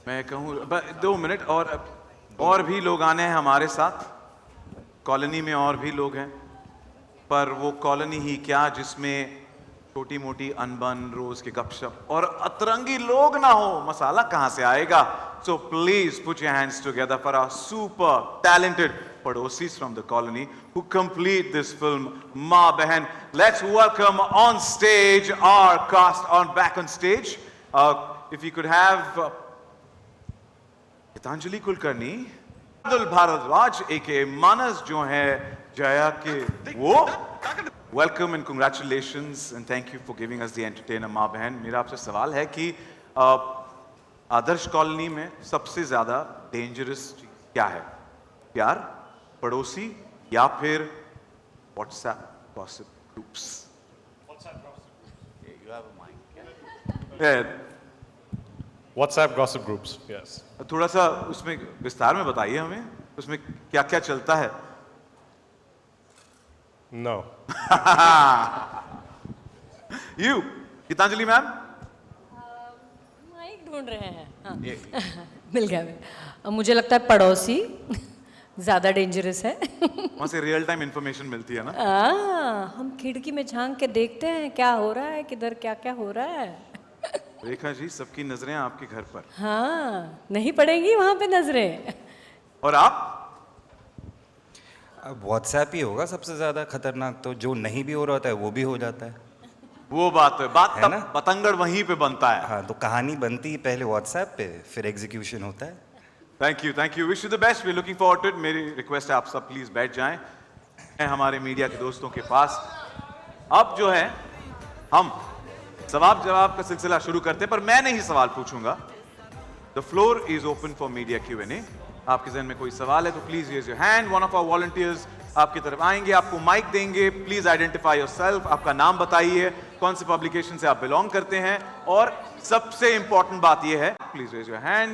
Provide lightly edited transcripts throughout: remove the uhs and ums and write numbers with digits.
मैं कहूँ 2 मिनट और भी लोग आने हैं हमारे साथ। कॉलोनी में और भी लोग हैं, पर वो कॉलोनी ही क्या जिसमें छोटी मोटी अनबन, रोज के गपशप और अतरंगी लोग ना हो, मसाला कहां से आएगा? So please put your hands together for our super talented पड़ोसीज from the colony who complete this film, Ma Behan. Let's welcome on stage our cast back on stage. If you could have Geetanjali Kulkarni, Abdul Bharadwaj एके मानस जो है जया के वो, welcome and congratulations and thank you for giving us the entertainer माँ बहन। मेरा आपसे सवाल है कि आदर्श कॉलोनी में सबसे ज्यादा डेंजरस चीज क्या है? प्यार, पड़ोसी या फिर WhatsApp gossip groups? WhatsApp gossip groups, yes. थोड़ा सा उसमें विस्तार में बताइए हमें, उसमें क्या क्या चलता है? No. You Geetanjali ma'am? Mike ढूंढ रहे हैं। हाँ। मिल गया। मुझे लगता है पड़ोसी ज़्यादा डेंजरस है। वहाँ से रियल टाइम इंफॉर्मेशन मिलती है ना? हम खिड़की में झांक के देखते हैं क्या हो रहा है, किधर क्या क्या हो रहा है। रेखा जी, सबकी नजरें आपके घर पर। हाँ, नहीं पड़ेंगी वहाँ पे नजरें। और आप? व्हाट्सएप ही होगा सबसे ज्यादा खतरनाक, तो जो नहीं भी हो रहा होता है वो भी हो जाता है। वो बात है, बात है तब ना? पतंगड़ वहीं पे बनता है। हाँ, तो कहानी बनती है पहले व्हाट्सएप पे, फिर एग्जीक्यूशन होता है। Thank you, wish you the best, we looking forward to it. मेरी रिक्वेस्ट है आप सब प्लीज बैठ जाएं हमारे मीडिया के दोस्तों के पास। अब जो है हम सवाल जवाब का सिलसिला शुरू करते हैं, पर मैं नहीं सवाल पूछूंगा। The floor is open for media Q&A। आपके जहन में कोई सवाल है तो please raise your hand, one of our volunteers आपकी तरफ आएंगे, आपको माइक देंगे। प्लीज आइडेंटिफाई योरसेल्फ, आपका नाम बताइए, कौन से पब्लिकेशन से आप बिलोंग करते हैं, और सबसे इंपॉर्टेंट बात यह है, please raise your hand.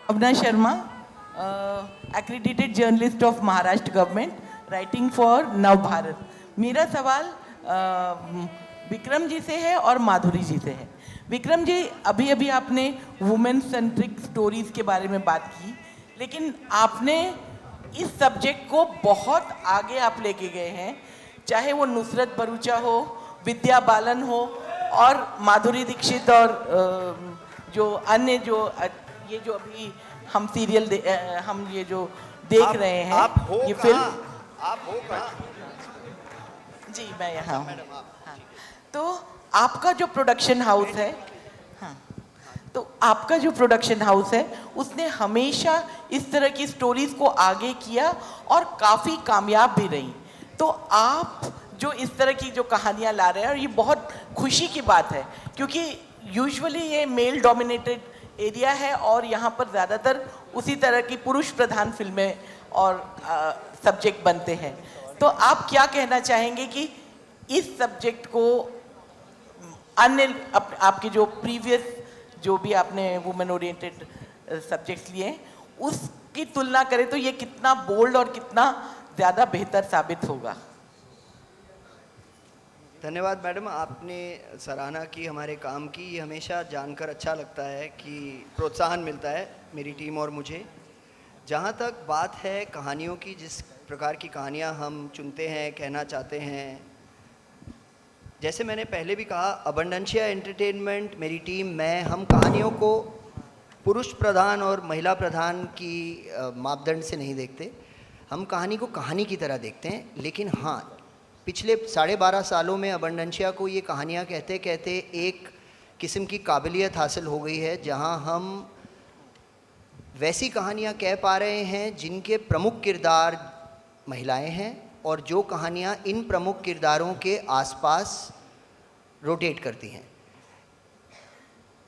Abna Sharma, accredited journalist of Maharashtra government, writing for Nav Bharat. मेरा सवाल विक्रम जी से है और माधुरी जी से है। विक्रम जी, अभी अभी आपने वुमेन सेंट्रिक स्टोरीज के बारे में बात की, लेकिन आपने इस सब्जेक्ट को बहुत आगे आप लेके गए हैं, चाहे वो नुसरत भरूचा हो, विद्या बालन हो, और माधुरी दीक्षित, और जो अन्य ये जो अभी हम सीरियल हम ये जो देख रहे हैं, आप हो ये फिल्म। आप हो कहाँ? जी मैं यहाँ हूँ। हाँ। तो आपका जो प्रोडक्शन हाउस है, हाँ, तो आपका जो प्रोडक्शन हाउस है उसने हमेशा इस तरह की स्टोरीज को आगे किया और काफ़ी कामयाब भी रही। तो आप जो इस तरह की जो कहानियाँ ला रहे हैं, और ये बहुत खुशी की बात है, क्योंकि यूजुअली ये मेल डोमिनेटेड एरिया है और यहाँ पर ज़्यादातर उसी तरह की पुरुष प्रधान फिल्में और सब्जेक्ट बनते हैं। तो आप क्या कहना चाहेंगे कि इस सब्जेक्ट को अन्य आपके जो प्रीवियस जो भी आपने वुमेन ओरिएंटेड सब्जेक्ट्स लिए हैं उसकी तुलना करें तो ये कितना बोल्ड और कितना ज़्यादा बेहतर साबित होगा? धन्यवाद मैडम, आपने सराहना की हमारे काम की। ये हमेशा जानकर अच्छा लगता है कि प्रोत्साहन मिलता है मेरी टीम और मुझे। जहाँ तक बात है कहानियों की, जिस प्रकार की कहानियाँ हम चुनते हैं, कहना चाहते हैं, जैसे मैंने पहले भी कहा, अबंडेंशिया एंटरटेनमेंट, मेरी टीम, मैं, हम कहानियों को पुरुष प्रधान और महिला प्रधान की मापदंड से नहीं देखते। हम कहानी को कहानी की तरह देखते हैं। लेकिन हाँ, पिछले 12.5 सालों में अबंडेंशिया को ये कहानियाँ कहते कहते एक किस्म की काबिलियत हासिल हो गई है, जहाँ हम वैसी कहानियाँ कह पा रहे हैं जिनके प्रमुख किरदार महिलाएं हैं, और जो कहानियाँ इन प्रमुख किरदारों के आसपास रोटेट करती हैं।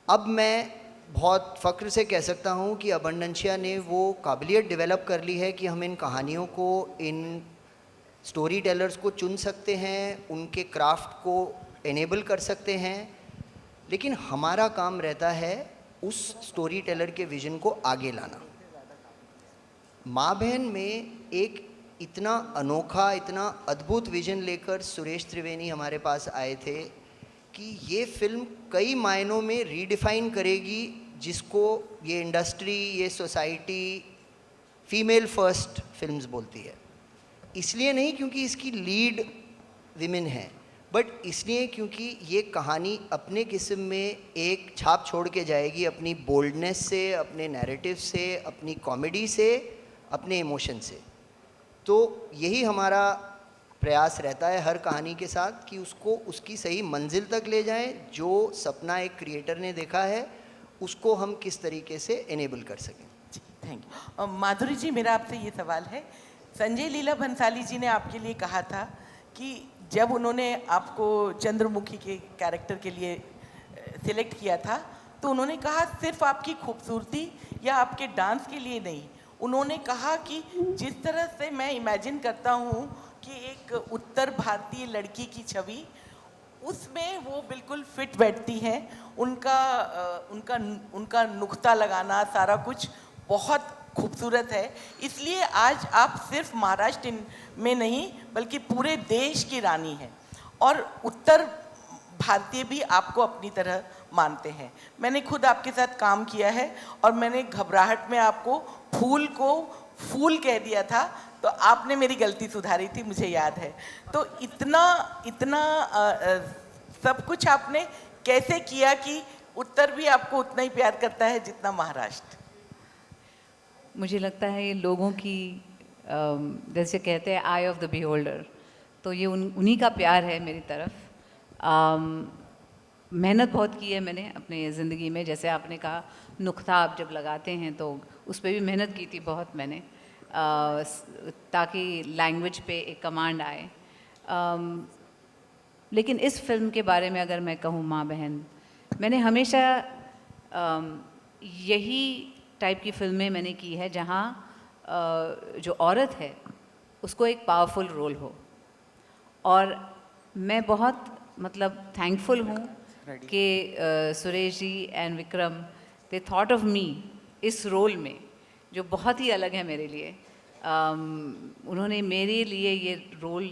अब मैं बहुत फ़ख्र से कह सकता हूँ कि अबंडेंशिया ने वो काबिलियत डेवलप कर ली है कि हम इन कहानियों को, इन स्टोरी टेलर्स को चुन सकते हैं, उनके क्राफ्ट को एनेबल कर सकते हैं, लेकिन हमारा काम रहता है उस स्टोरी टेलर के विज़न को आगे लाना। माँ बहन में एक इतना अनोखा, इतना अद्भुत विज़न लेकर सुरेश त्रिवेणी हमारे पास आए थे कि ये फिल्म कई मायनों में रीडिफाइन करेगी जिसको ये इंडस्ट्री, ये सोसाइटी फीमेल फर्स्ट फिल्म्स बोलती है। इसलिए नहीं क्योंकि इसकी लीड विमेन है, बट इसलिए क्योंकि ये कहानी अपने किस्म में एक छाप छोड़ के जाएगी, अपनी बोल्डनेस से, अपने नैरेटिव से, अपनी कॉमेडी से, अपने इमोशन से। तो यही हमारा प्रयास रहता है हर कहानी के साथ कि उसको उसकी सही मंजिल तक ले जाएं। जो सपना एक क्रिएटर ने देखा है उसको हम किस तरीके से इनेबल कर सकें। जी, थैंक यू। माधुरी जी, मेरा आपसे ये सवाल है, संजय लीला भंसाली जी ने आपके लिए कहा था कि जब उन्होंने आपको चंद्रमुखी के कैरेक्टर के लिए सिलेक्ट किया था तो उन्होंने कहा सिर्फ आपकी खूबसूरती या आपके डांस के लिए नहीं, उन्होंने कहा कि जिस तरह से मैं इमेजिन करता हूँ कि एक उत्तर भारतीय लड़की की छवि, उसमें वो बिल्कुल फिट बैठती हैं। उनका नुक्ता लगाना, सारा कुछ बहुत खूबसूरत है। इसलिए आज आप सिर्फ महाराष्ट्र में नहीं बल्कि पूरे देश की रानी हैं और उत्तर भारतीय भी आपको अपनी तरह मानते हैं। मैंने खुद आपके साथ काम किया है और मैंने घबराहट में आपको फूल को फूल कह दिया था, तो आपने मेरी गलती सुधारी थी, मुझे याद है। तो इतना सब कुछ आपने कैसे किया कि उत्तर भी आपको उतना ही प्यार करता है जितना महाराष्ट्र? मुझे लगता है ये लोगों की जैसे कहते हैं आई ऑफ द बिहोल्डर, तो ये उन्हीं का प्यार है मेरी तरफ। मेहनत बहुत की है मैंने अपने ज़िंदगी में, जैसे आपने कहा नुक्ता आप जब लगाते हैं तो उस पर भी मेहनत की थी बहुत मैंने, ताकि लैंग्वेज पे एक कमांड आए। लेकिन इस फिल्म के बारे में अगर मैं कहूँ माँ बहन, मैंने हमेशा यही टाइप की फिल्में मैंने की है जहाँ जो औरत है उसको एक पावरफुल रोल हो। और मैं बहुत मतलब थैंकफुल हूँ कि Suresh ji and Vikram they thought of me इस रोल में, जो बहुत ही अलग है मेरे लिए। उन्होंने मेरे लिए ये रोल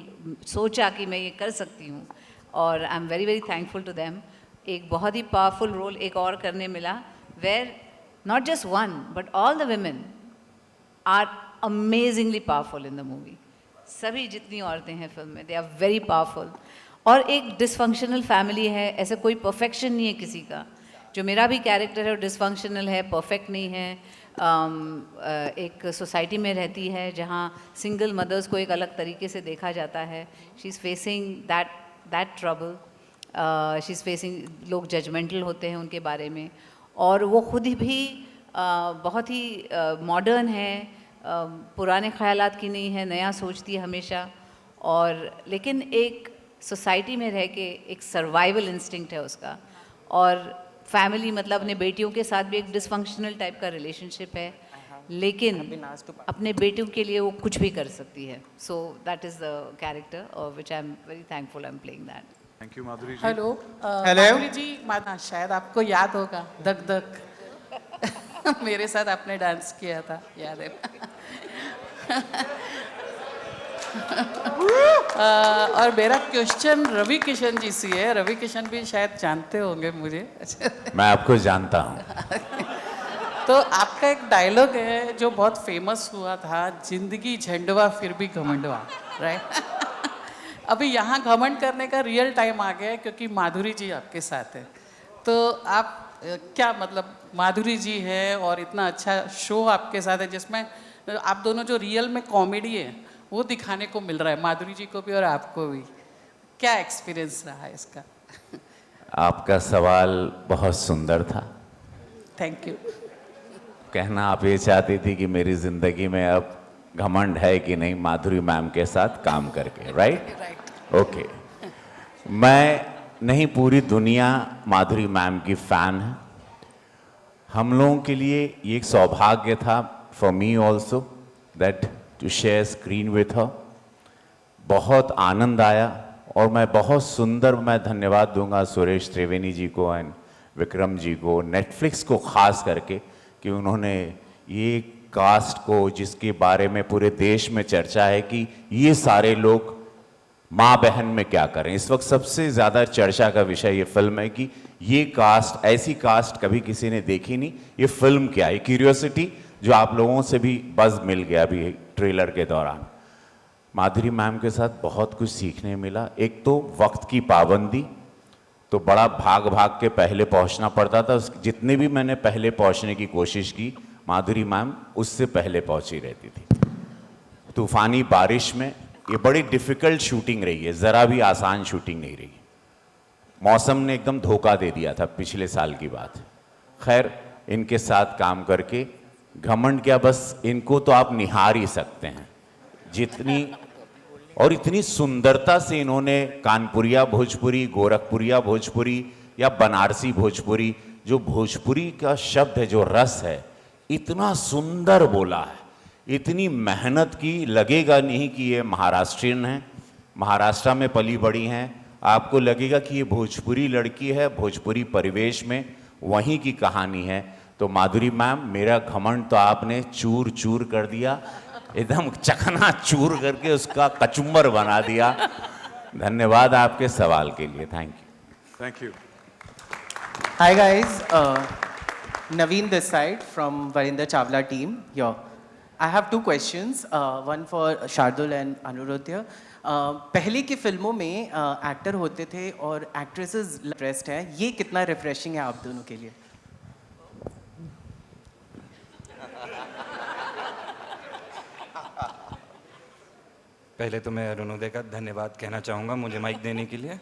सोचा कि मैं ये कर सकती हूँ और I am very very thankful to them. एक बहुत ही पावरफुल रोल एक और करने मिला, where not just one but all the women are amazingly powerful in the movie। सभी जितनी औरतें हैं फिल्म में, they are very powerful। और एक डिसफंक्शनल फैमिली है, ऐसा कोई परफेक्शन नहीं है किसी का। जो मेरा भी कैरेक्टर है वो डिसफंक्शनल है, परफेक्ट नहीं है। एक सोसाइटी में रहती है जहाँ सिंगल मदर्स को एक अलग तरीके से देखा जाता है। She is facing that trouble, she is facing, लोग जजमेंटल होते हैं उनके बारे में, और वो खुद ही भी बहुत ही मॉडर्न है, पुराने ख्यालात की नहीं है, नया सोचती है हमेशा। और लेकिन एक सोसाइटी में रह के एक सर्वाइवल इंस्टिंक्ट है उसका। और फैमिली मतलब अपने बेटियों के साथ भी एक डिसफंक्शनल टाइप का रिलेशनशिप है, लेकिन अपने बेटियों के लिए वो कुछ भी कर सकती है। So that is the character और which I am very thankful I am playing that. Thank you Madhuri ji. Hello Madhuri ji, शायद आपको याद होगा धक धक मेरे साथ आपने डांस किया था, याद है? और मेरा क्वेश्चन रवि किशन जी से है। रवि किशन भी शायद जानते होंगे मुझे। मैं आपको जानता हूँ। तो आपका एक डायलॉग है जो बहुत फेमस हुआ था, जिंदगी झंडवा फिर भी घमंडवा, राइट? अभी यहाँ घमंड करने का रियल टाइम आ गया है क्योंकि माधुरी जी आपके साथ है। तो आप क्या मतलब, माधुरी जी है और इतना अच्छा शो आपके साथ है जिसमें आप दोनों जो रियल में कॉमेडी है वो दिखाने को मिल रहा है, माधुरी जी को भी और आपको भी। क्या एक्सपीरियंस रहा है इसका? आपका सवाल बहुत सुंदर था। Thank you. कहना आप ये चाहती थी कि मेरी ज़िंदगी में अब घमंड है कि नहीं माधुरी मैम के साथ काम करके, राइट? ओके। मैं नहीं, पूरी दुनिया माधुरी मैम की फ़ैन है। हम लोगों के लिए ये एक सौभाग्य था, for me also, that to share screen with her. बहुत आनंद आया और मैं बहुत सुंदर, मैं धन्यवाद दूंगा सुरेश त्रिवेणी जी को एंड विक्रम जी को, नेटफ्लिक्स को ख़ास करके, कि उन्होंने ये कास्ट को, जिसके बारे में पूरे देश में चर्चा है कि ये सारे लोग माँ बहन में क्या करें। इस वक्त सबसे ज़्यादा चर्चा का विषय ये फिल्म है कि ये कास्ट, ऐसी कास्ट कभी किसी ने देखी नहीं, ये फिल्म क्या है, क्यूरियोसिटी जो आप लोगों से भी बज़ मिल गया अभी ट्रेलर के दौरान। माधुरी मैम के साथ बहुत कुछ सीखने मिला। एक तो वक्त की पाबंदी, तो बड़ा भाग भाग के पहले पहुंचना पड़ता था। जितने भी मैंने पहले पहुंचने की कोशिश की, माधुरी मैम उससे पहले पहुंची रहती थी। तूफानी बारिश में ये बड़ी डिफ़िकल्ट शूटिंग रही है, ज़रा भी आसान शूटिंग नहीं रही। मौसम ने एकदम धोखा दे दिया था, पिछले साल की बात है। खैर, इनके साथ काम करके घमंड क्या, बस इनको तो आप निहार ही सकते हैं। जितनी और इतनी सुंदरता से इन्होंने कानपुरिया भोजपुरी, गोरखपुरिया भोजपुरी या बनारसी भोजपुरी, जो भोजपुरी का शब्द है, जो रस है, इतना सुंदर बोला है, इतनी मेहनत की, लगेगा नहीं कि ये महाराष्ट्रियन है, महाराष्ट्र में पली बड़ी हैं। आपको लगेगा कि ये भोजपुरी लड़की है, भोजपुरी परिवेश में वहीं की कहानी है। तो माधुरी मैम, मेरा घमंड तो आपने चूर चूर कर दिया, एकदम चकना चूर करके उसका कचुम्बर बना दिया। धन्यवाद आपके सवाल के लिए। Thank you. Thank you. Hi guys, Naveen this side from Varinder Chawla team here. I have two questions, one for Shardul and Anuruddha. पहले की फिल्मों में एक्टर होते थे और एक्ट्रेसेस इंटरेस्ट है, ये कितना रिफ्रेशिंग है आप दोनों के लिए? पहले तो मैं अरुणोदय का धन्यवाद कहना चाहूँगा मुझे माइक देने के लिए।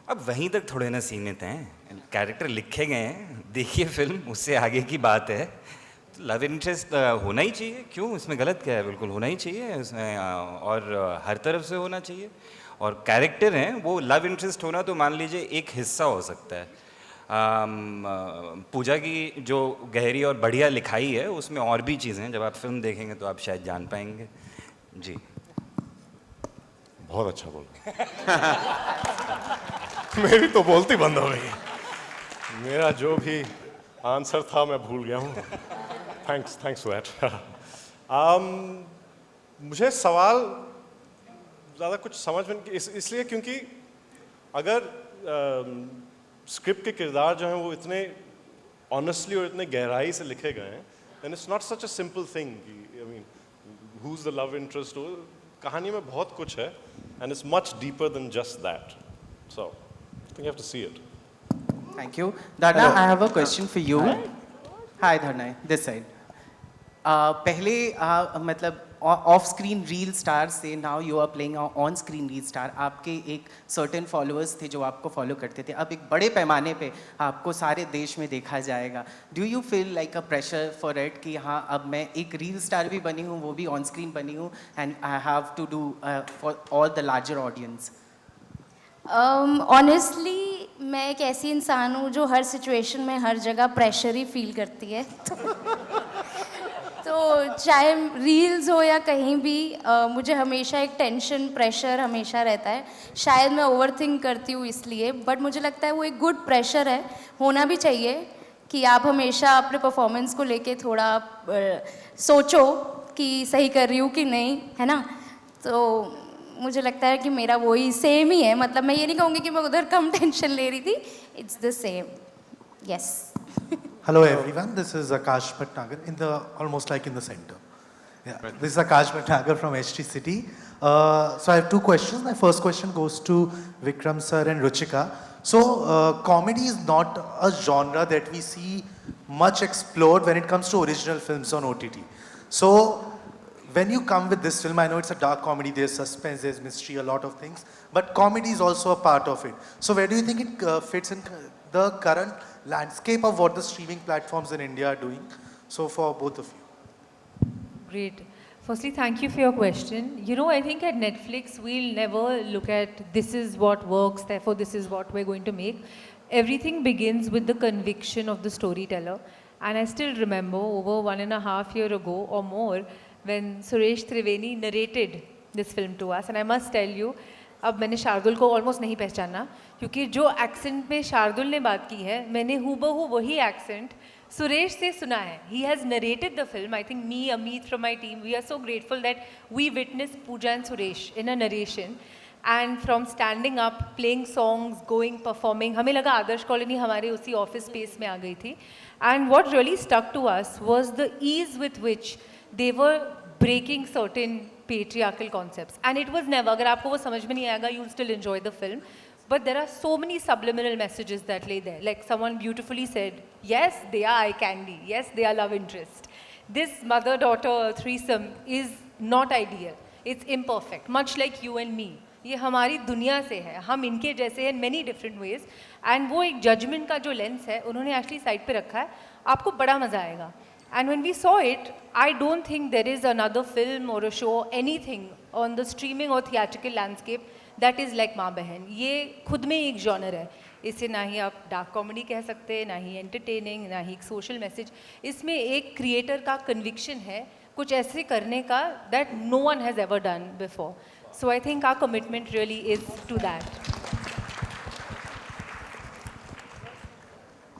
अब वहीं तक थोड़े ना सीमित हैं, कैरेक्टर लिखे गए हैं, देखिए फिल्म, उससे आगे की बात है। लव इंटरेस्ट होना ही चाहिए, क्यों, इसमें गलत क्या है, बिल्कुल होना ही चाहिए इसमें, और हर तरफ से होना चाहिए। और कैरेक्टर हैं वो लव इंटरेस्ट होना तो मान लीजिए एक हिस्सा हो सकता है। पूजा की जो गहरी और बढ़िया लिखाई है उसमें और भी चीज़ें हैं, जब आप फिल्म देखेंगे तो आप शायद जान पाएंगे। जी, बहुत अच्छा बोला। मेरी तो बोलती बंद हो गई, मेरा जो भी आंसर था मैं भूल गया हूँ। Thanks for that. मुझे सवाल ज़्यादा कुछ समझ में इसलिए क्योंकि अगर स्क्रिप्ट के किरदार जो हैं वो इतने ऑनेस्टली और इतने गहराई से लिखे गए हैं, and it's not such a simple thing कि I mean who is the love interest, कहानी में बहुत कुछ है, and it's much deeper than just that, so I think you have to see it. Thank you. Dharna, I have a question for you. Hi Dharna, this side. पहले मतलब off screen reel star से now you are playing on screen reel star, आपके एक certain followers थे जो आपको follow करते थे, अब एक बड़े पैमाने पे आपको सारे देश में देखा जाएगा। Do you feel like a pressure for it कि हाँ अब मैं एक रील स्टार भी बनी हूँ, वो भी ऑन स्क्रीन बनी हूँ, and I have to do for all the larger audience? Honestly मैं एक ऐसी इंसान हूँ जो हर सिचुएशन में हर जगह प्रेशर ही फील करती है। तो चाहे रील्स हो या कहीं भी मुझे हमेशा एक टेंशन, प्रेशर हमेशा रहता है। शायद मैं ओवरथिंक करती हूँ इसलिए, बट मुझे लगता है वो एक गुड प्रेशर है, होना भी चाहिए कि आप हमेशा अपने परफॉर्मेंस को लेके थोड़ा सोचो कि सही कर रही हूँ कि नहीं, है ना। तो मुझे लगता है कि मेरा वही सेम ही है, मतलब मैं ये नहीं कहूँगी कि मैं उधर कम टेंशन ले रही थी, it's the same, yes. Hello everyone, this is Akash Bhatnagar in the almost like in the center. Yeah, this is Akash Bhatnagar from HT City. So I have two questions. My first question goes to Vikram sir and Ruchika. So comedy is not a genre that we see much explored when it comes to original films on OTT. So when you come with this film, I know it's a dark comedy, there's suspense, there's mystery, a lot of things, but comedy is also a part of it. So where do you think it fits in the current landscape of what the streaming platforms in India are doing? So for both of you. Great. Firstly, thank you for your question. You know, I think at Netflix, we'll never look at this is what works, therefore this is what we're going to make. Everything begins with the conviction of the storyteller. And I still remember over 1.5 years ago or more, when Suresh Triveni narrated this film to us. And I must tell you, अब मैंने शार्दुल को almost नहीं पहचाना, क्योंकि जो accent में शार्दुल ने बात की है मैंने हूबहू वही एक्सेंट सुरेश से सुना है. He has narrated the film. I think me, Amit from my team, we are so grateful that we witnessed Pooja and Suresh in a narration. And from standing up, playing songs, going, performing, हमें लगा आदर्श colony हमारे उसी office space में आ गई थी. And what really stuck to us was the ease with which they were breaking certain patriarchal concepts. And it was never, अगर आपको वो समझ में नहीं आएगा, you'll still enjoy the film. But there are so many subliminal messages that lay there. Like someone beautifully said, yes, they are eye candy. Yes, they are love interest. This mother-daughter threesome is not ideal. It's imperfect, much like you and me. ये हमारी दुनिया से है, हम इनके जैसे हैं in many different ways. And वो एक judgment का जो lens है, उन्होंने actually side पे रखा है. आपको बड़ा मजा आएगा. And when we saw it, I don't think there is another film or a show, anything on the streaming or theatrical landscape that is like माँ बहन. ये खुद में एक जॉनर है. इसे ना ही आप डार्क कॉमेडी कह सकते हैं, ना ही एंटरटेनिंग, ना ही एक सोशल मैसेज. इसमें एक क्रिएटर का कन्विक्शन है कुछ ऐसे करने का that no one has ever done before. So I think our commitment really is to that.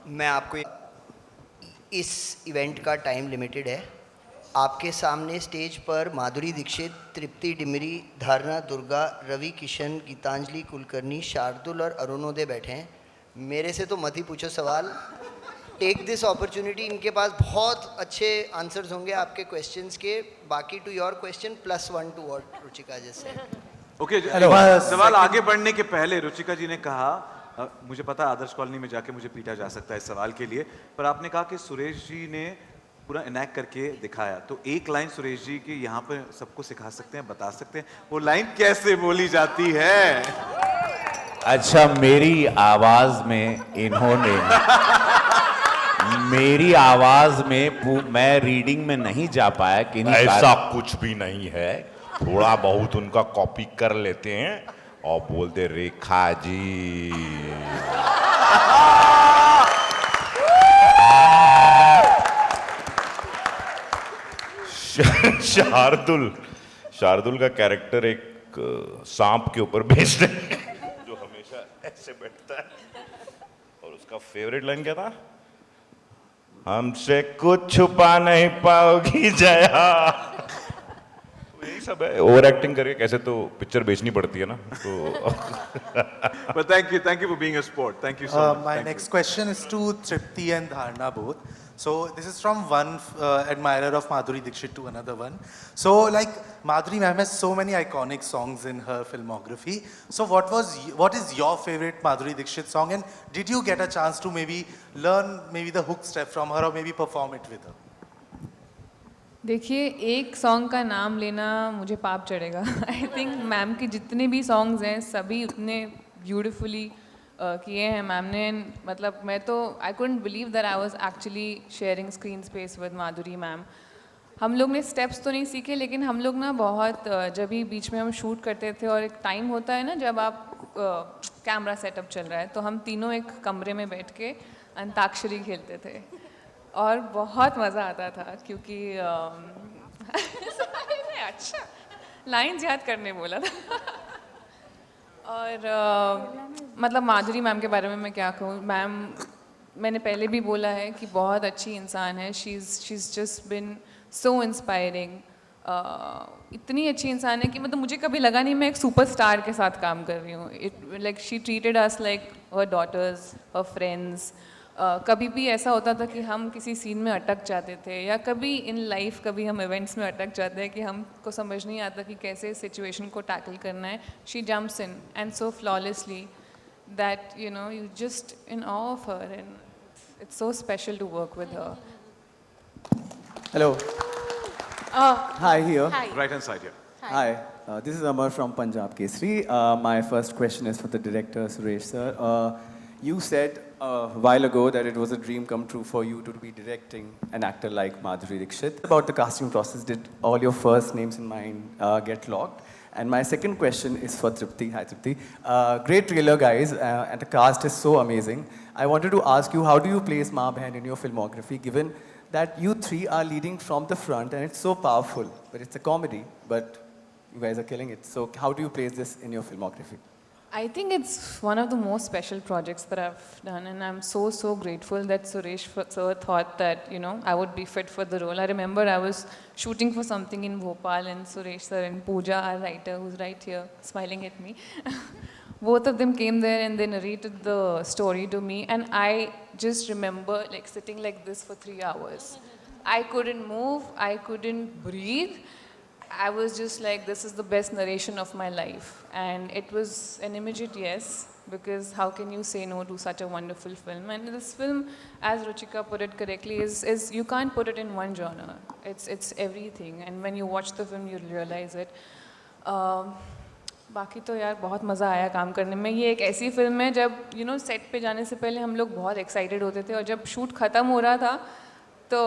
मैं आपको इस इवेंट का टाइम लिमिटेड है. आपके सामने स्टेज पर माधुरी दीक्षित, तृप्ति डिमरी, धारणा दुर्गा, रवि किशन, गीतांजलि कुलकर्णी, शार्दुल और अरुणोदय बैठे हैं. मेरे से तो मत ही पूछो सवाल. Take this opportunity. इनके पास बहुत अच्छे आंसर्स होंगे आपके क्वेश्चंस के. बाकी to your question +1 to what Ruchika जैसे. ओके, सवाल आगे बढ़ने के पहले रुचिका जी ने कहा, मुझे पता है आदर्श कॉलोनी में जाके मुझे पीटा जा सकता है इस सवाल के लिए, पर आपने कहा कि सुरेश जी ने पूरा इनैक्ट करके दिखाया. तो एक लाइन सुरेश जी की यहाँ पर सबको सिखा सकते हैं, बता सकते हैं वो लाइन कैसे बोली जाती है? अच्छा, मेरी आवाज में इन्होंने मेरी आवाज में मैं रीडिंग में नहीं जा पाया कि ऐसा कुछ भी नहीं है. थोड़ा बहुत उनका कॉपी कर लेते हैं और बोलते रेखा जी. शार्दुल का कैरेक्टर एक सांप के ऊपर बेस्ड है जो हमेशा ऐसे बैठता है. और उसका फेवरेट लाइन क्या था? हमसे कुछ छुपा नहीं पाओगी जया. यही सब है. ओवर एक्टिंग करके कैसे तो पिक्चर बेचनी पड़ती है ना. तो But thank you for being a sport. Thank you so much. My next question is to Tripti and Dharna both. So this is from one admirer of Madhuri Dixit to another one. So like Madhuri ma'am has so many iconic songs in her filmography. So what is your favorite Madhuri Dixit song, and did you get a chance to maybe learn the hook step from her or maybe perform it with her? देखिए, एक song का नाम लेना मुझे पाप चढ़ेगा. I think ma'am के जितने भी सॉन्ग्स हैं सभी उतने ब्यूटिफुली किए हैं मैम ने. मतलब मैं तो I couldn't believe that I was actually sharing screen space with Madhuri ma'am. हम लोग ने स्टेप्स तो नहीं सीखे, लेकिन हम लोग ना बहुत जब भी बीच में हम शूट करते थे और एक टाइम होता है ना जब आप कैमरा सेटअप चल रहा है, तो हम तीनों एक कमरे में बैठ के अंताक्षरी खेलते थे और बहुत मज़ा आता था. क्योंकि अच्छा लाइन्स याद करने बोला था. और मतलब माधुरी मैम के बारे में मैं क्या कहूँ. मैम मैंने पहले भी बोला है कि बहुत अच्छी इंसान है. She is just been so inspiring. इतनी अच्छी इंसान है कि मतलब मुझे कभी लगा नहीं मैं एक सुपरस्टार के साथ काम कर रही हूँ. Like she treated us like her daughters, her friends. कभी भी ऐसा होता था कि हम किसी सीन में अटक जाते थे, या कभी इन लाइफ कभी हम इवेंट्स में अटक जाते हैं कि हमको समझ नहीं आता कि कैसे सिचुएशन को टैकल करना है. She jumps in and so flawlessly that you know you just in awe of her, and it's so special to work with her. Hello. Hi here. Hi. Right hand side here. Hi. This is Amar from Punjab Kesari. My first question is for the director Suresh sir. You said a while ago that it was a dream come true for you to be directing an actor like Madhuri Dixit. About the casting process, did all your first names in mind get locked? And my second question is for Tripti. Hi Tripti. Great trailer guys, and the cast is so amazing. I wanted to ask you, how do you place Maa Behan in your filmography, given that you three are leading from the front and it's so powerful, but it's a comedy, but You guys are killing it. So how do you place this in your filmography? I think it's one of the most special projects that I've done, and I'm so grateful that Suresh sir thought that, you know, I would be fit for the role. I remember I was shooting for something in Bhopal, and Suresh sir and Pooja, our writer, who's right here smiling at me, both of them came there and they narrated the story to me, and I just remember like sitting like this for 3 hours. I couldn't move, I couldn't breathe. I was just like, this is the best narration of my life. And it was an immediate yes, because how can you say no to such a wonderful film? And this film, as Ruchika put it correctly, is you can't put it in one genre. It's everything. And when you watch the film, you'll realize it. बाकी तो यार बहुत मज़ा आया काम करने में. ये एक ऐसी फिल्म है जब you know सेट पे जाने से पहले हम लोग बहुत एक्साइटेड होते थे, और जब शूट ख़त्म हो रहा था तो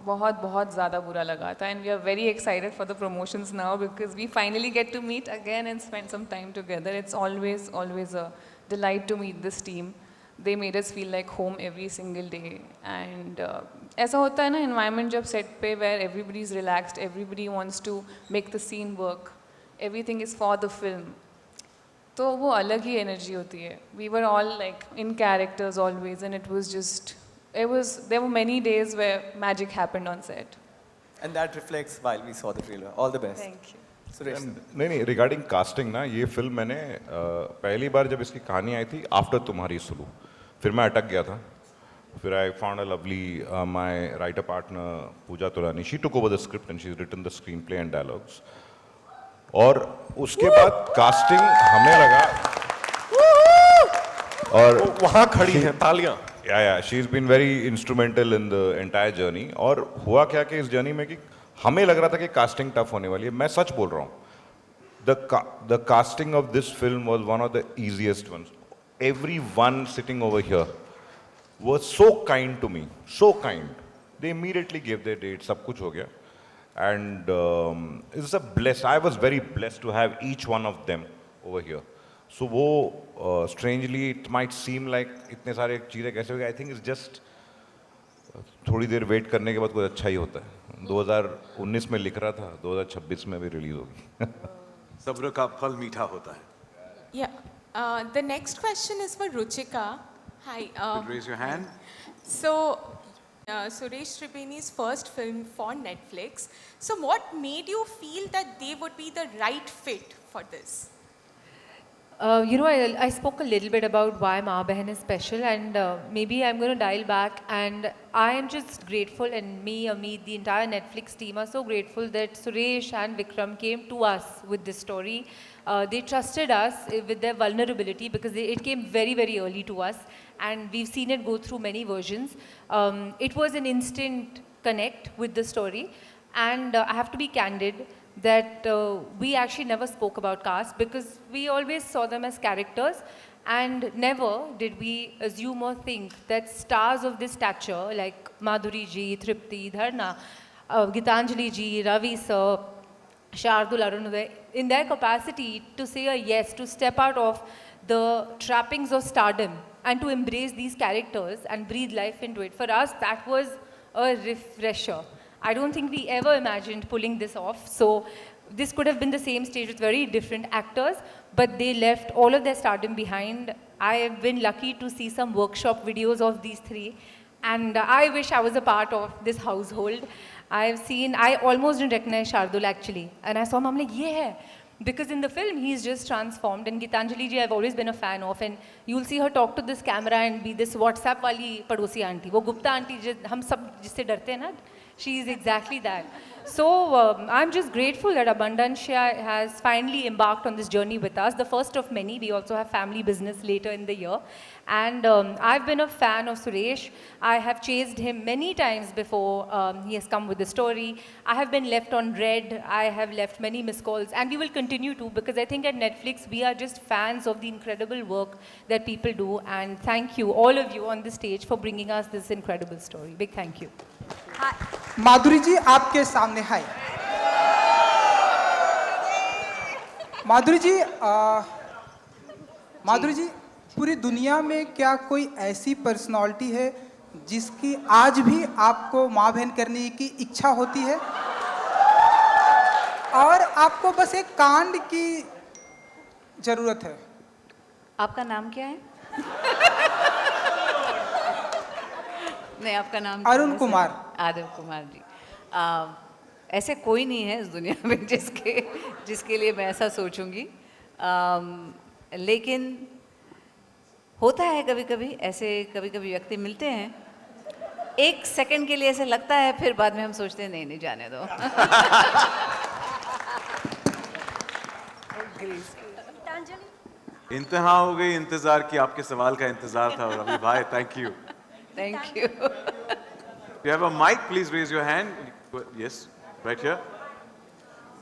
बहुत ज़्यादा बुरा लगा था. And we are very excited for the promotions now, because we finally get to meet again and spend some time together. It's always a delight to meet this team. They made us feel like home every single day. And ऐसा होता है ना environment जब set पे where everybody is relaxed, everybody wants to make the scene work, everything is for the film. तो वो अलग ही energy होती है. We were all like in characters always, and it was just. There were many days where magic happened on set. And that reflects while we saw the trailer. All the best. Thank you. Suresh. नहीं regarding casting ना, ये film मैंने पहली बार जब इसकी कहानी आई थी after तुम्हारी सुलू, फिर मैं अटक गया था. फिर I found a lovely my writer partner Pooja Tulani. She took over the script and she is written the screenplay and dialogues. और उसके बाद कास्टिंग हमें लगा, और वहाँ खड़ी हैं तालियां. Yeah, she's been very instrumental in the entire journey. और हुआ क्या कि इस जर्नी में कि हमें लग रहा था कि कास्टिंग टफ होने वाली है. मैं सच बोल रहा हूँ. The casting of this film was one of the easiest ones. Everyone sitting over here was so kind to me, so kind. They immediately gave their date. सब कुछ हो गया. And it's a blessed. I was very blessed to have each one of them over here. So वो strangely it might seem like इतने सारे चीज़ें कैसे हो गए. I think it's just थोड़ी देर वेट करने के बाद कुछ अच्छा ही होता है. 2019 में लिख रहा था, 2026 में भी रिलीज होगी. सब्र का फल मीठा होता है. Yeah. The next question is for Ruchika. Hi. Raise your hand. So, Suresh Tripani's first film for Netflix. So, what made you feel that they would be the right fit for this? You know, I spoke a little bit about why Maa Behan is special, and maybe I'm going to dial back, and I am just grateful, and me, Amit, the entire Netflix team are so grateful that Suresh and Vikram came to us with this story. They trusted us with their vulnerability, because it came very early to us, and we've seen it go through many versions. It was an instant connect with the story, and I have to be candid that we actually never spoke about cast, because we always saw them as characters, and never did we assume or think that stars of this stature like Madhuri ji, Tripti, Dharna, Gitanjali ji, Ravi sir, Shardul Arunoday, in their capacity to say a yes, to step out of the trappings of stardom and to embrace these characters and breathe life into it. For us, that was a refresher. I don't think we ever imagined pulling this off. So this could have been the same stage with very different actors, but they left all of their stardom behind. I have been lucky to see some workshop videos of these three, and I wish I was a part of this household. I almost didn't recognize Shardul actually, and I saw him, I'm like, yeah. Because in the film, he's just transformed. And Gitanjali ji, I've always been a fan of. And you'll see her talk to this camera and be this WhatsApp wali padosi auntie. वो Gupta auntie, हम सब जिससे डरते हैं ना, she is exactly that. So I'm just grateful that Abundancia has finally embarked on this journey with us, the first of many. We also have family business later in the year. And I've been a fan of Suresh. I have chased him many times before he has come with the story. I have been left on red. I have left many missed calls. And we will continue to, because I think at Netflix, we are just fans of the incredible work that people do. And thank you, all of you on the stage, for bringing us this incredible story. Big thank you. माधुरी जी आपके सामने हाय. माधुरी जी पूरी दुनिया में क्या कोई ऐसी personality है जिसकी आज भी आपको माँ बहन करने की इच्छा होती है? और आपको बस एक कांड की जरूरत है। आपका नाम क्या है? नहीं, आपका नाम अरुण कुमार। अरुण कुमार जी। ऐसे कोई नहीं है इस दुनिया में जिसके लिए मैं ऐसा सोचूंगी, लेकिन होता है कभी कभी ऐसे, कभी कभी व्यक्ति मिलते हैं, एक सेकंड के लिए ऐसे लगता है, फिर बाद में हम सोचते हैं नहीं नहीं जाने दो। इंतहा हो गई इंतजार की, आपके सवाल का इंतजार था रवि भाई। Thank you. Thank you. You have a mic, please raise your hand. Yes, right here.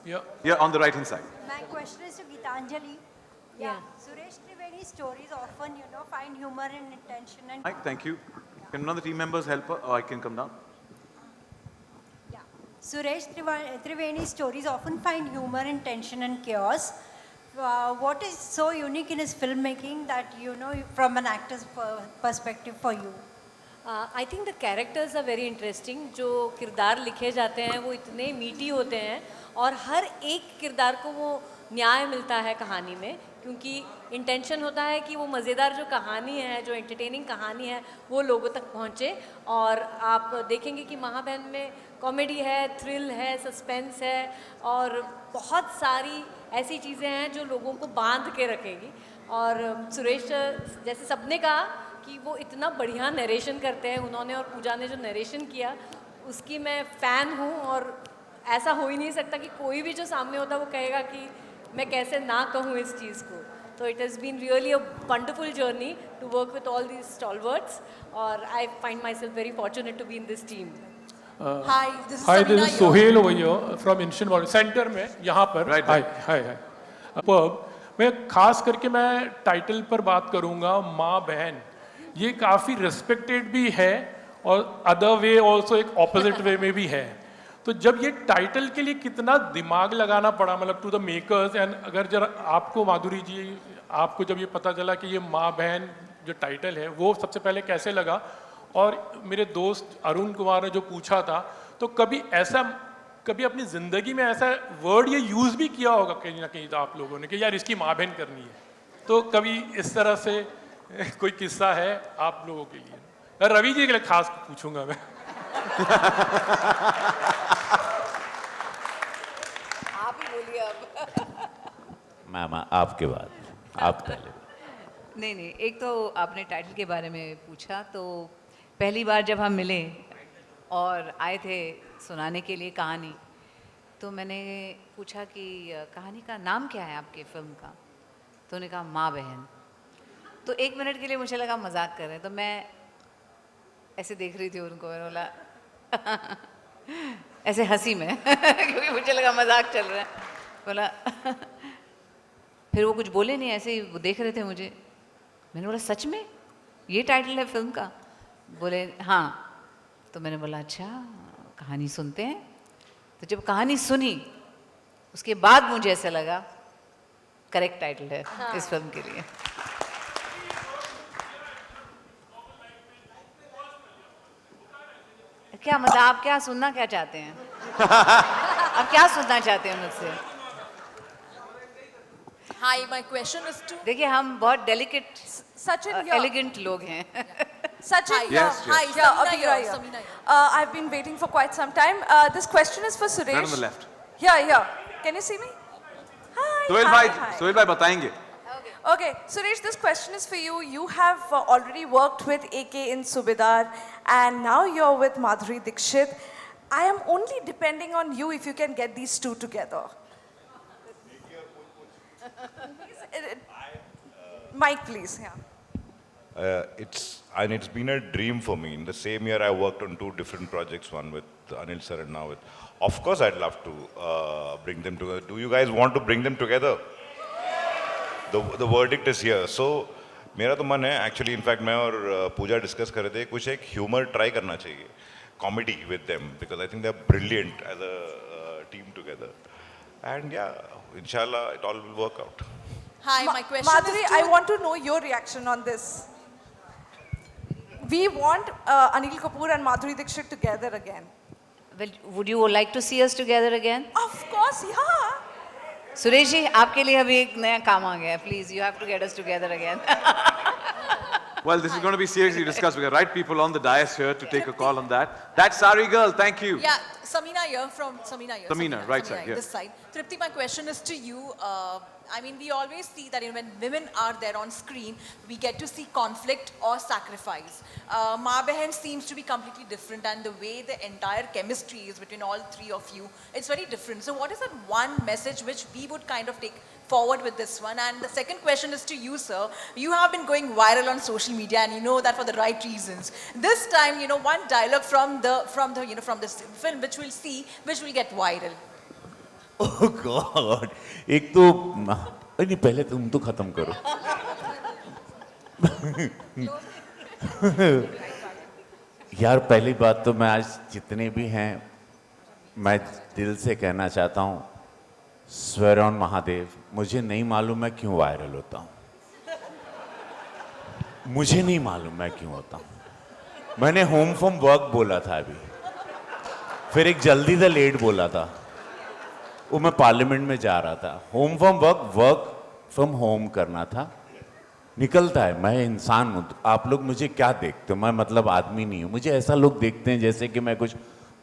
Yeah, on the right hand side. My question is to Gitanjali. Yeah. Suresh Trivedi's stories often, find humor and intention and. Mike, thank you. Can one of the team members help her, or I can come down? Suresh Trivedi's stories often find humor and tension and chaos. What is so unique in his filmmaking that from an actor's perspective for you? I think the characters are very interesting. जो किरदार लिखे जाते हैं वो इतने मीठी होते हैं और हर एक किरदार को वो न्याय मिलता है कहानी में, क्योंकि इंटेंशन होता है कि वो मज़ेदार जो कहानी है, जो एंटरटेनिंग कहानी है, वो लोगों तक पहुँचे। और आप देखेंगे कि महाबहन में कॉमेडी है, थ्रिल है, सस्पेंस है और बहुत सारी ऐसी चीज़ें हैं जो लोगों को बांध के रखेगी। और सुरेश जैसे सबने कहा कि वो इतना बढ़िया नरेशन करते हैं, उन्होंने और पूजा ने जो नरेशन किया उसकी मैं फ़ैन हूँ। और ऐसा हो ही नहीं सकता कि कोई भी जो सामने होता वो कहेगा कि मैं कैसे ना कहूँ इस चीज़ को। तो it has been really a wonderful journey to work with all these stalwarts और I find myself very fortunate to be in this team. Hi, this is Sohail over here from इंशियन वर्ल्ड सेंटर में यहाँ पर। हाय हाय हाय। मैं खास करके मैं title पर बात करूँगा, माँ बहन। ये काफ़ी रिस्पेक्टेड भी है और अदर वे ऑल्सो एक ऑपोजिट वे में भी है। तो जब ये टाइटल के लिए कितना दिमाग लगाना पड़ा, मतलब टू द मेकर्स, एंड अगर जरा आपको माधुरी जी, आपको जब ये पता चला कि ये माँ बहन जो टाइटल है वो सबसे पहले कैसे लगा? और मेरे दोस्त अरुण कुमार ने जो पूछा था, तो कभी अपनी ज़िंदगी में ऐसा वर्ड ये यूज़ भी किया होगा कहीं ना कहीं तो आप लोगों ने कि यार इसकी माँ बहन करनी है? तो कभी इस तरह से कोई किस्सा है आप लोगों के लिए? रवि जी के लिए खास पूछूंगा मैं। आप ही बोलिए अब। मैम आपके बाद, आप पहले। नहीं, एक तो आपने टाइटल के बारे में पूछा, तो पहली बार जब हम मिले और आए थे सुनाने के लिए कहानी, तो मैंने पूछा कि कहानी का नाम क्या है आपके फिल्म का? तो उन्होंने कहा माँ बहन। तो 1 मिनट के लिए मुझे लगा मजाक कर रहे हैं, तो मैं ऐसे देख रही थी उनको, मैंने बोला ऐसे हंसी में क्योंकि मुझे लगा मजाक चल रहा है। बोला फिर वो कुछ बोले नहीं, ऐसे ही वो देख रहे थे मुझे। मैंने बोला सच में ये टाइटल है फिल्म का? बोले हाँ। तो मैंने बोला अच्छा, कहानी सुनते हैं। तो जब कहानी सुनी उसके बाद मुझे ऐसा लगा करेक्ट टाइटल है इस फिल्म के लिए। क्या मतलब, आप क्या सुनना क्या चाहते हैं? आप क्या सुनना चाहते हैं मुझसे? Hi, my question is to. देखिए हम बहुत डेलिकेट, Sachin here. एलिगेंट लोग हैं। Sachin, Yes, hi, yes. Samina here. Samina here. I've been waiting for quite some time. This question is for Suresh. Right on the left. Yeah. Can you see me? Hi. Sohail भाई बताएंगे। Okay, Suresh, this question is for you. You have already worked with AK in Subedar, and now you're with Madhuri Dixit. I am only depending on you if you can get these two together. Mike, please. Yeah. It's been a dream for me. In the same year, I worked on 2 different projects, one with Anil sir and now with. Of course, I'd love to bring them together. Do you guys want to bring them together? The verdict is here. So, मेरा तो मन है actually. In fact, मैं और पूजा discuss कर रहे थे, कुछ एक ह्यूमर ट्राई करना चाहिए, comedy with them, because I think they're brilliant as a team together. And yeah, inshallah, it all will work out. Hi, my question Madhuri, is to... I want to know your reaction on this. We want Anil Kapoor and Madhuri Dixit together again. Well, would you like to see us together again? Of course, yeah. Suresh ji, आपके लिए अभी एक नया काम आ गया है. Please, you have to get us together again. Well, this is going to be seriously discussed. We got right people on the dais here to take a call on that. That's Sari girl. Thank you. Yeah, Samina here from Samina here. Samina, right side, yeah. This side. Tripti, my question is to you. I mean, we always see that when women are there on screen, we get to see conflict or sacrifice. Maa Behan seems to be completely different, and the way the entire chemistry is between all three of you, it's very different. So what is that one message which we would kind of take forward with this one? And the second question is to you, sir. You have been going viral on social media, and you know that for the right reasons. This time, you know, one dialogue from this film which we'll see, which will get viral. Oh God, एक तो नहीं, पहले तुम तो खत्म करो. यार पहली बात तो मैं आज जितने भी हैं, मैं दिल से कहना चाहता हूँ, स्वेर ऑन महादेव, मुझे नहीं मालूम मैं क्यों वायरल होता हूँ. मुझे नहीं मालूम मैं क्यों होता हूँ. मैंने होम फ्रॉम वर्क बोला था अभी, फिर एक जल्दी द लेट बोला था, वो मैं पार्लियामेंट में जा रहा था. Home from work, work from home करना था. निकलता है, मैं इंसान हूँ. आप लोग मुझे क्या देखते हो? मैं मतलब आदमी नहीं हूँ. मुझे ऐसा लोग देखते हैं जैसे कि मैं कुछ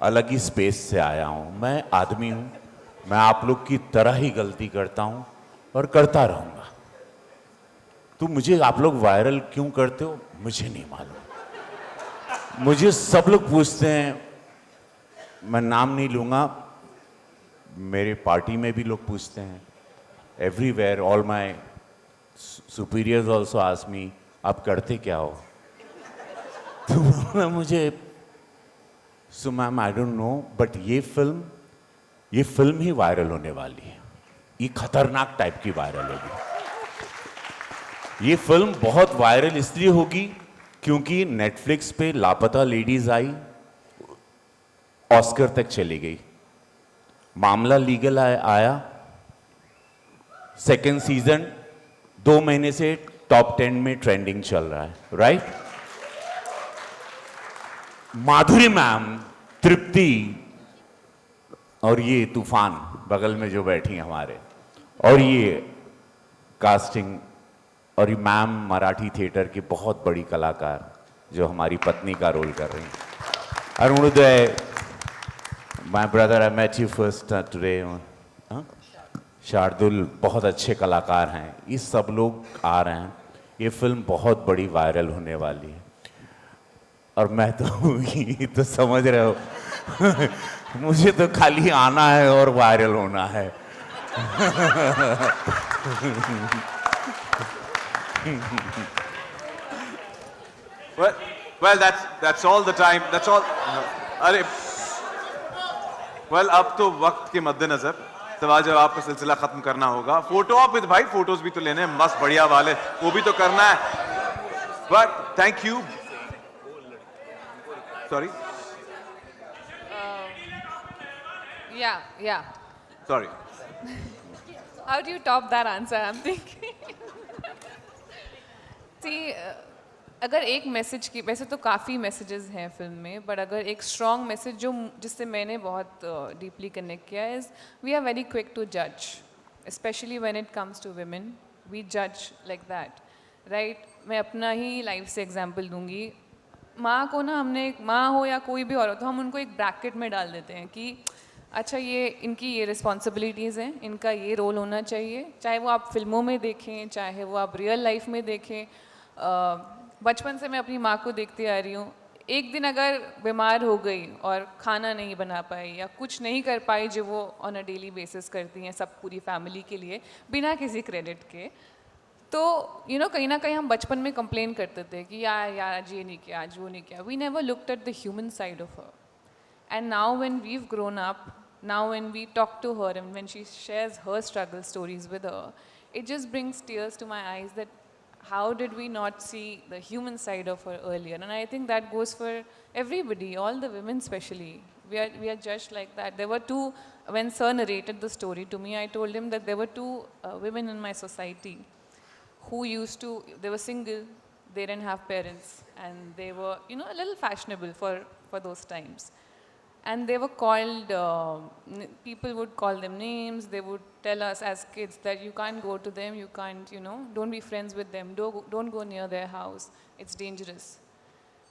अलग ही स्पेस से आया हूँ. मैं आदमी हूँ. मैं आप लोग की तरह ही गलती करता हूँ और करता रहूँगा. तो मुझे आप लोग वायरल क्यों करते हो मुझे नहीं मालूम. मुझे सब लोग पूछते हैं, मैं नाम नहीं लूँगा, मेरे पार्टी में भी लोग पूछते हैं. Everywhere all my superiors also ask me, आप करते क्या हो? तो मुझे, so ma'am I don't know, but ये फिल्म ही वायरल होने वाली है. ये खतरनाक टाइप की वायरल होगी. ये फिल्म बहुत वायरल इसलिए होगी क्योंकि नेटफ्लिक्स पे लापता लेडीज आई, ऑस्कर तक चली गई. मामला लीगल आया, सेकेंड सीजन 2 महीने से टॉप 10 में ट्रेंडिंग चल रहा है. राइट? माधुरी मैम, तृप्ति और ये तूफान बगल में जो बैठी हैं हमारे, और ये कास्टिंग, और ये मैम मराठी थिएटर की बहुत बड़ी कलाकार जो हमारी पत्नी का रोल कर रही हैं. Arunoday, my brother, I met you first today. Shardul बहुत अच्छे कलाकार हैं. ये सब लोग आ रहे हैं. ये फिल्म बहुत बड़ी वायरल होने वाली है. और मैं तो ये तो समझ रहे हो मुझे तो खाली आना है और वायरल होना है. Well, that's all the time. That's all. अरे, well, अब तो वक्त के मद्देनजर सवाल जवाब का सिलसिला खत्म करना होगा. फोटो आप विद भाई, फोटोज भी तो लेने हैं मस्त बढ़िया वाले, वो भी तो करना है. But thank you. Sorry. Yeah. Sorry. How do you top that answer? I'm thinking. See, अगर एक मैसेज की, वैसे तो काफ़ी मैसेजेस हैं फिल्म में, बट अगर एक स्ट्रॉन्ग मैसेज जिससे मैंने बहुत डीपली कनेक्ट किया is we are very quick to जज, specially when it comes to women. We जज लाइक दैट, राइट? मैं अपना ही लाइफ से एग्जांपल दूंगी. माँ को ना, हमने, माँ हो या कोई भी औरत हो, हम उनको एक ब्रैकेट में डाल देते हैं कि अच्छा ये इनकी ये रिस्पॉन्सिबिलिटीज़ हैं, इनका ये रोल होना चाहिए. चाहे वो आप फिल्मों में देखें, चाहे वो आप रियल लाइफ में देखें. बचपन से मैं अपनी माँ को देखती आ रही हूँ. एक दिन अगर बीमार हो गई और खाना नहीं बना पाई या कुछ नहीं कर पाई जो वो ऑन अ डेली बेसिस करती हैं सब पूरी फैमिली के लिए बिना किसी क्रेडिट के, तो कहीं ना कहीं हम बचपन में कंप्लेन करते थे कि यार आज ये नहीं किया, आज वो नहीं किया. We never looked at the human side of her. And now when we've grown up, now when we talk to her and when she shares her struggle stories with her, it just brings tears to my eyes that how did we not see the human side of her earlier. And I think that goes for everybody, all the women especially. We are judged like that. There were two, when Sir narrated the story to me, I told him that there were two women in my society who used to, they were single, they didn't have parents, and they were a little fashionable for those times. And they were called, people would call them names, they would tell us as kids that you can't go to them, you can't, don't be friends with them, don't go near their house, it's dangerous.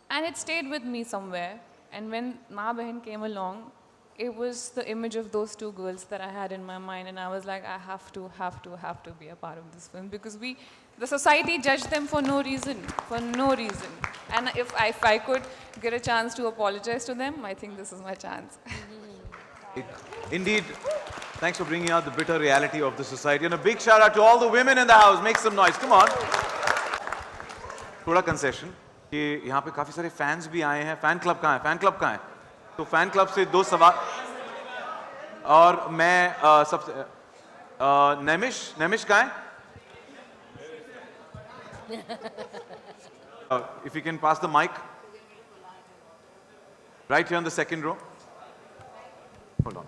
And it stayed with me somewhere. And when Maa Behan came along, it was the image of those two girls that I had in my mind, and I was like, I have to be a part of this film, because the society judged them for no reason. And if I could get a chance to apologize to them, I think this is my chance. Indeed, thanks for bringing out the bitter reality of the society. And a big shout out to all the women in the house. Make some noise, come on. थोड़ा concession कि यहाँ पे काफी सारे fans भी आए हैं. Fan club कहाँ है? Fan club कहाँ है? तो fan club से 2 सवाल. और मैं सबसे नमिश कहाँ है? If you can pass the mic. Right here on the second row. Hold on.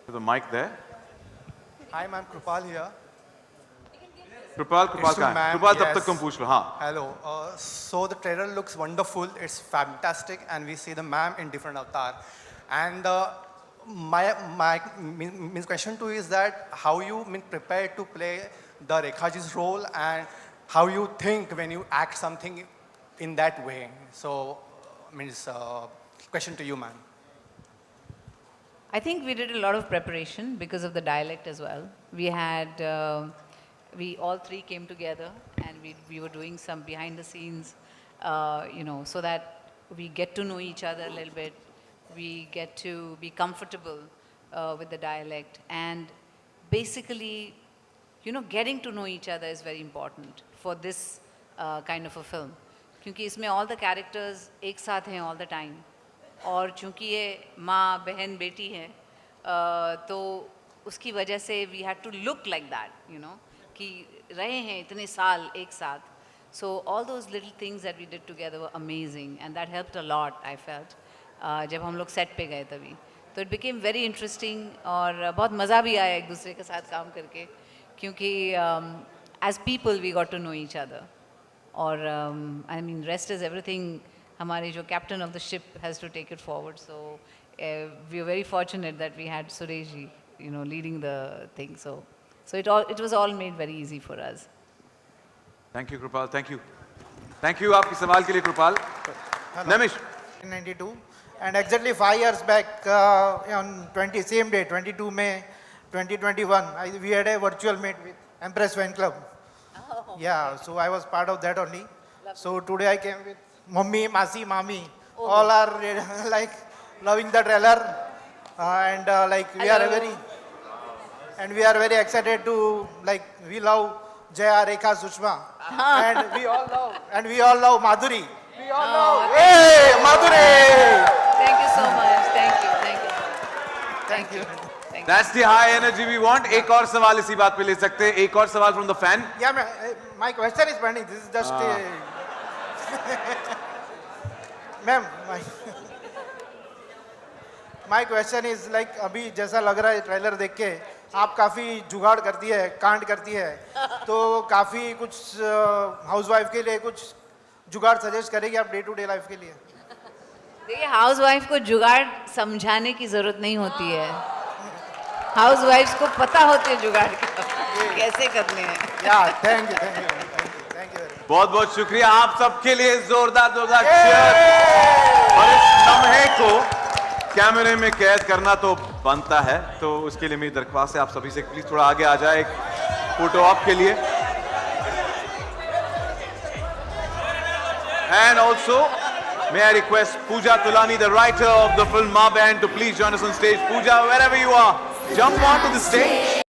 The mic there. Hi, ma'am. Krupal here. Krupal कहाँ है? Krupal तब तक तुम पूछ लो. हाँ. Hello. So the trailer looks wonderful. It's fantastic, and we see the ma'am in different avatar. And my question to you is that how you prepared to play the Rekhaji's role, and how you think when you act something in that way. So, question to you, ma'am. I think we did a lot of preparation because of the dialect as well. We had, we all three came together, and we were doing some behind the scenes, so that we get to know each other a little bit. We get to be comfortable with the dialect, and basically, getting to know each other is very important for this kind of a film. क्योंकि इसमें all the characters एक साथ हैं all the time. और चूँकि ये माँ बहन बेटी है, तो उसकी वजह से we had to look like that, कि रहे हैं इतने साल एक साथ. So all those little things that we did together were amazing, and that helped a lot, I felt. जब हम लोग set पे गए तभी, तो it became very interesting, और बहुत मज़ा भी आया एक दूसरे के साथ काम करके, क्योंकि as people we got to know each other. और rest is everything. हमारे जो captain of the ship has to take it forward. So we are very fortunate that we had Suresh ji, leading the thing. So it was all made very easy for us. Thank you, Krupal. Thank you. Thank you आपके सवाल के लिए, Krupal. Namish. 1992, and exactly 5 years back on same day, 22 May 2021, we had a virtual meet with Empress Fan Club. Oh, yeah, okay. So I was part of that only. Lovely. So today I came with Mummy, Masi, Mami. Oh. All are like loving the trailer, and we are very excited to we love Jaya, Rekha, Sushma, and we all love Madhuri. We all love. Hey, Madhuri! Thank you so much. Thank you. That's the high energy we want. एक और सवाल इसी बात पे ले सकते हैं. एक और सवाल from the fan. Yeah, my question is pending. This is just ma'am, my question is अभी जैसा लग रहा है ट्रेलर देख के, आप काफी जुगाड़ करती है, कांड करती है, तो काफी कुछ हाउसवाइफ के लिए कुछ जुगाड़ सजेस्ट करेगी आप डे टू डे लाइफ के लिए? देखिए, हाउसवाइफ को जुगाड़ समझाने की जरूरत नहीं होती है. हाउसवाइफ्स को पता होते हैं जुगाड़ कैसे करने हैं. Thank you. बहुत बहुत शुक्रिया आप सबके लिए. जोरदार cheer. और इस लम्हे को कैमरे में कैद करना तो बनता है, तो उसके लिए मेरी दरख्वास्त है आप सभी से, प्लीज थोड़ा आगे आ जाए एक फोटो ऑप के लिए. And also, may I request Pooja Tulani, the writer of the film Maa Behan, to please join us on stage. Pooja, wherever you are, jump onto the stage.